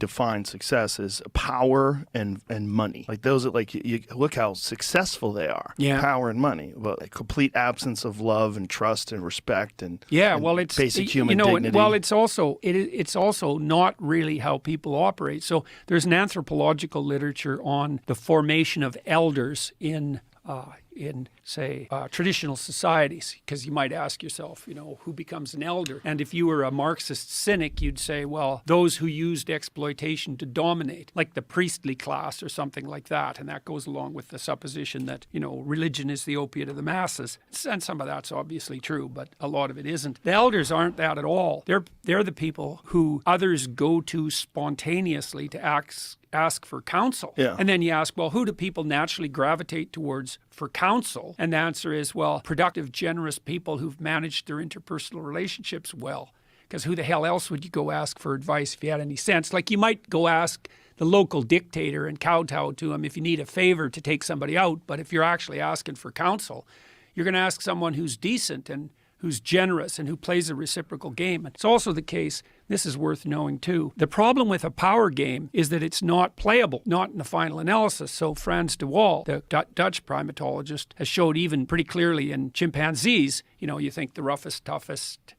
define success as power and money. Like those are like, you look how successful they are. Yeah. Power and money, but a complete absence of love and trust and respect and it's basic human dignity. Well, it's also not really how people operate. So there's an anthropological literature on the formation of elders in say, traditional societies, because you might ask yourself, who becomes an elder? And if you were a Marxist cynic, you'd say, well, those who used exploitation to dominate, like the priestly class or something like that. And that goes along with the supposition that, religion is the opiate of the masses. And some of that's obviously true, but a lot of it isn't. The elders aren't that at all. They're the people who others go to spontaneously to ask for counsel. Yeah. And then you ask, well, who do people naturally gravitate towards for counsel? And the answer is, well, productive, generous people who've managed their interpersonal relationships well. Because who the hell else would you go ask for advice if you had any sense? Like you might go ask the local dictator and kowtow to him if you need a favor to take somebody out. But if you're actually asking for counsel, you're going to ask someone who's decent and who's generous and who plays a reciprocal game. It's also the case, this is worth knowing too, the problem with a power game is that it's not playable, not in the final analysis. So Frans de Waal, the Dutch primatologist, has showed even pretty clearly in chimpanzees, you think the roughest, toughest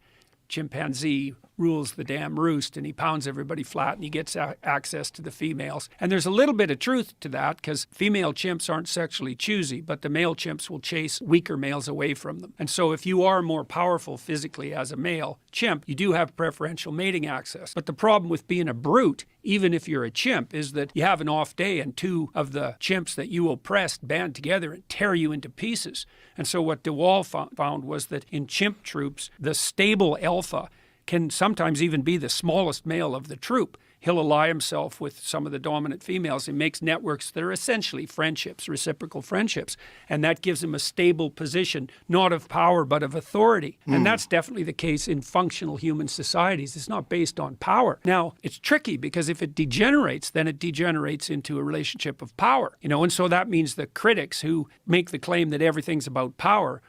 chimpanzee rules the damn roost and he pounds everybody flat and he gets access to the females. And there's a little bit of truth to that because female chimps aren't sexually choosy, but the male chimps will chase weaker males away from them. And so if you are more powerful physically as a male chimp, you do have preferential mating access. But the problem with being a brute, even if you're a chimp, is that you have an off day and two of the chimps that you oppressed band together and tear you into pieces. And so what de Waal found was that in chimp troops, the stable alpha can sometimes even be the smallest male of the troop. He'll ally himself with some of the dominant females and makes networks that are essentially friendships, reciprocal friendships. And that gives him a stable position, not of power, but of authority. And that's definitely the case in functional human societies. It's not based on power. Now, it's tricky because if it degenerates, then it degenerates into a relationship of power. And so that means the critics who make the claim that everything's about power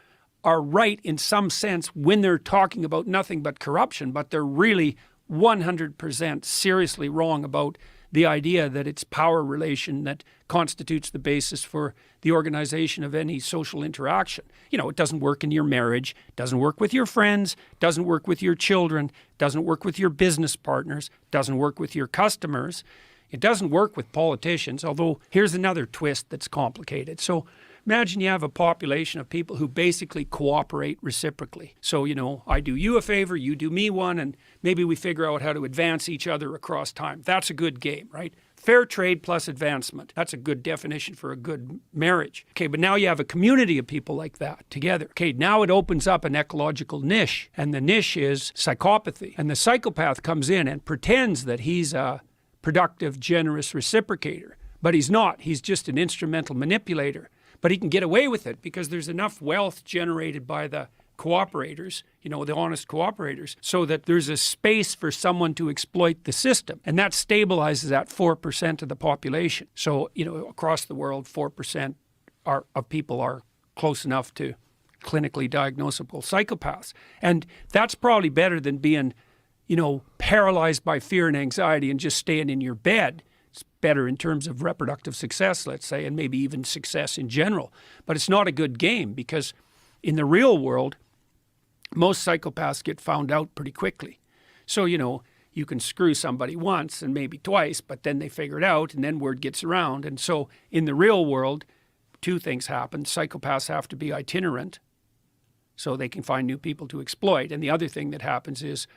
are right in some sense when they're talking about nothing but corruption, but they're really 100% seriously wrong about the idea that it's power relation that constitutes the basis for the organization of any social interaction. It doesn't work in your marriage, doesn't work with your friends, doesn't work with your children, doesn't work with your business partners, doesn't work with your customers. It doesn't work with politicians, although here's another twist that's complicated. So imagine you have a population of people who basically cooperate reciprocally. So, I do you a favor, you do me one, and maybe we figure out how to advance each other across time. That's a good game, right? Fair trade plus advancement. That's a good definition for a good marriage. Okay, but now you have a community of people like that together. Okay, now it opens up an ecological niche, and the niche is psychopathy. And the psychopath comes in and pretends that he's a productive, generous reciprocator, but he's not. He's just an instrumental manipulator. But he can get away with it because there's enough wealth generated by the cooperators, the honest cooperators, so that there's a space for someone to exploit the system. And that stabilizes at 4% of the population. So, across the world, 4% of people are close enough to clinically diagnosable psychopaths. And that's probably better than being, paralyzed by fear and anxiety and just staying in your bed. It's better in terms of reproductive success, let's say, and maybe even success in general. But it's not a good game because in the real world, most psychopaths get found out pretty quickly. So, you can screw somebody once and maybe twice, but then they figure it out and then word gets around. And so in the real world, two things happen. Psychopaths have to be itinerant so they can find new people to exploit. And the other thing that happens is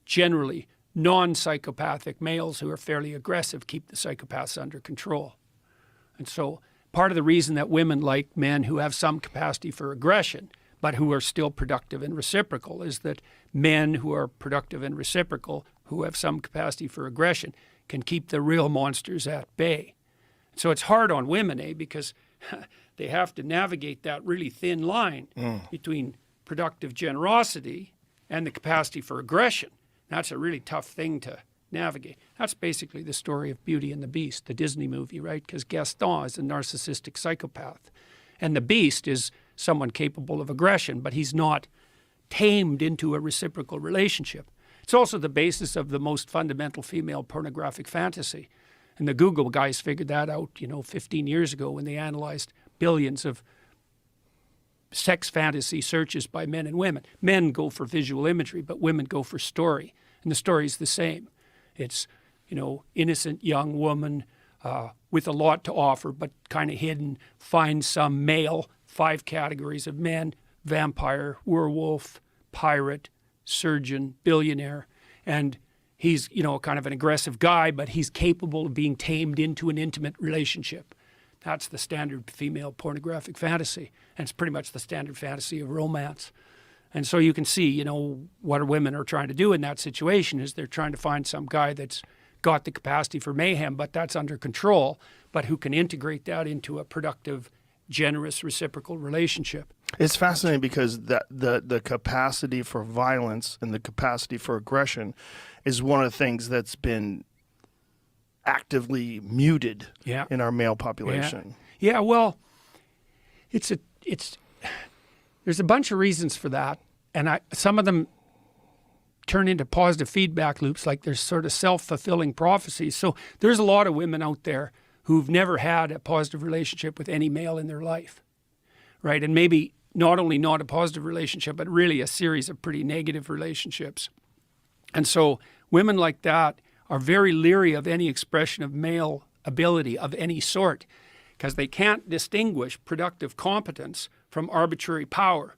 generally non-psychopathic males who are fairly aggressive keep the psychopaths under control. And so part of the reason that women like men who have some capacity for aggression, but who are still productive and reciprocal, is that men who are productive and reciprocal, who have some capacity for aggression, can keep the real monsters at bay. So it's hard on women, because they have to navigate that really thin line between productive generosity and the capacity for aggression. That's a really tough thing to navigate. That's basically the story of Beauty and the Beast, the Disney movie, right? Because Gaston is a narcissistic psychopath. And the Beast is someone capable of aggression, but he's not tamed into a reciprocal relationship. It's also the basis of the most fundamental female pornographic fantasy. And the Google guys figured that out, 15 years ago when they analyzed billions of sex fantasy searches by men and women. Men go for visual imagery, but women go for story. And the story is the same. It's, innocent young woman with a lot to offer, but kind of hidden, finds some male, 5 categories of men: vampire, werewolf, pirate, surgeon, billionaire. And he's, kind of an aggressive guy, but he's capable of being tamed into an intimate relationship. That's the standard female pornographic fantasy. And it's pretty much the standard fantasy of romance. And so you can see, what women are trying to do in that situation is they're trying to find some guy that's got the capacity for mayhem, but that's under control, but who can integrate that into a productive, generous, reciprocal relationship. It's fascinating because the capacity for violence and the capacity for aggression is one of the things that's been actively muted in our male population. Yeah, well, there's a bunch of reasons for that, and some of them turn into positive feedback loops, like there's sort of self-fulfilling prophecies. So there's a lot of women out there who've never had a positive relationship with any male in their life, right? And maybe not only not a positive relationship, but really a series of pretty negative relationships. And so women like that are very leery of any expression of male ability of any sort because they can't distinguish productive competence from arbitrary power.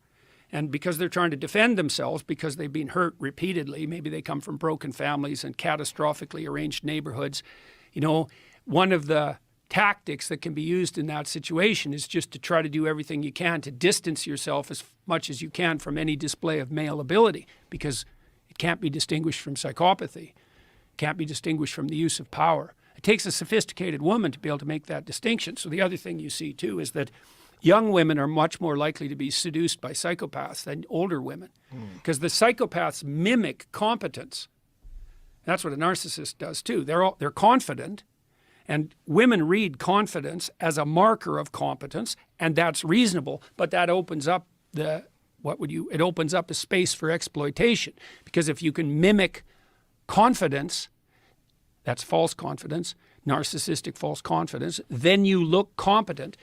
And because they're trying to defend themselves because they've been hurt repeatedly, maybe they come from broken families and catastrophically arranged neighborhoods, one of the tactics that can be used in that situation is just to try to do everything you can to distance yourself as much as you can from any display of male ability because it can't be distinguished from psychopathy, can't be distinguished from the use of power. It takes a sophisticated woman to be able to make that distinction. So the other thing you see too is that young women are much more likely to be seduced by psychopaths than older women because the psychopaths mimic competence. That's what a narcissist does too. They're confident, and women read confidence as a marker of competence, and that's reasonable, but that opens up it opens up a space for exploitation because if you can mimic confidence, that's false confidence, narcissistic false confidence, then you look competent